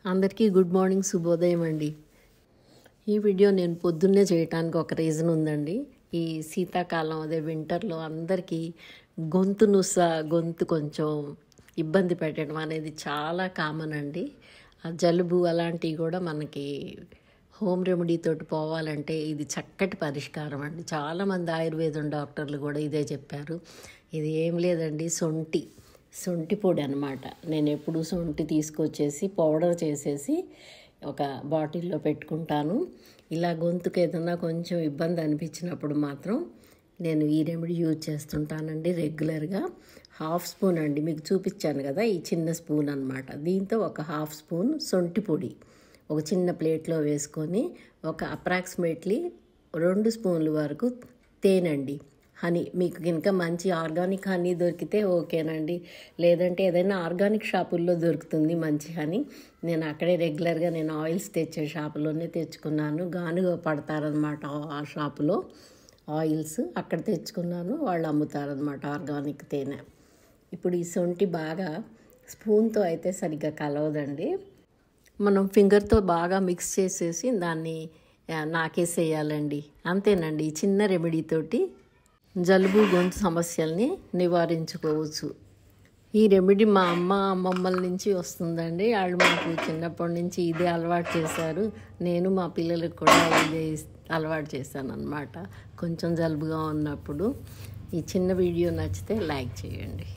అందరికీ good morning, శుభోదయం అండి. ఈ వీడియో నేను పొద్దున్నే చేయటానికి ఒక రీజన్ ఉందండి. ఈ శీతాకాలం అదే వింటర్లో అందరికీ గొంతు కొంచెం ఇబ్బంది పెట్టడం అనేది చాలా కామన్ అండి. ఆ జలుబు అలాంటివి కూడా మనకి హోమ్ రెమెడీ తోటి పోవాలంటే ఇది చక్కటి పరిష్కారం అండి. చాలామంది ఆయుర్వేదం డాక్టర్లు కూడా ఇదే చెప్పారు. ఇది ఏం లేదండి, శొంఠి పొడి అనమాట. నేను ఎప్పుడు శొంఠి తీసుకొచ్చేసి పౌడర్ చేసేసి ఒక బాటిల్లో పెట్టుకుంటాను. ఇలా గొంతుకు ఏదన్నా కొంచెం ఇబ్బంది అనిపించినప్పుడు మాత్రం నేను ఈ రెమెడీ యూజ్ చేస్తుంటానండి రెగ్యులర్గా. 1/2 స్పూన్ అండి, మీకు చూపించాను కదా, ఈ చిన్న స్పూన్ అనమాట. దీంతో ఒక 1/2 స్పూన్ శొంఠి పొడి ఒక చిన్న ప్లేట్లో వేసుకొని ఒక అప్రాక్సిమేట్లీ 2 స్పూన్ల వరకు తేనండి, హనీ. మీకు కనుక మంచి ఆర్గానిక్ హనీ దొరికితే ఓకేనండి, లేదంటే ఏదైనా ఆర్గానిక్ షాపుల్లో దొరుకుతుంది మంచి హనీ. నేను అక్కడే రెగ్యులర్గా నేను ఆయిల్స్ తెచ్చే షాపులోనే తెచ్చుకున్నాను. గానుగ పడతారనమాట ఆ షాపులో ఆయిల్స్, అక్కడ తెచ్చుకున్నాను. వాళ్ళు అమ్ముతారనమాట ఆర్గానిక్ తేనె. ఇప్పుడు ఈ శొంఠి బాగా స్పూన్తో అయితే సరిగ్గా కలవదండి. మనం ఫింగర్తో బాగా మిక్స్ చేసేసి దాన్ని నాకేసేయాలండి. అంతేనండి, ఈ చిన్న రెమెడీతోటి జలుబు గొంతు సమస్యల్ని నివారించుకోవచ్చు. ఈ రెమెడీ మా అమ్మమ్మల నుంచి వస్తుందండి. వాళ్ళు మాకు చిన్నప్పటి నుంచి ఇదే అలవాటు చేశారు. నేను మా పిల్లలకు కూడా ఇదే అలవాటు చేశాను అన్నమాట కొంచెం జలుబుగా ఉన్నప్పుడు. ఈ చిన్న వీడియో నచ్చితే లైక్ చేయండి.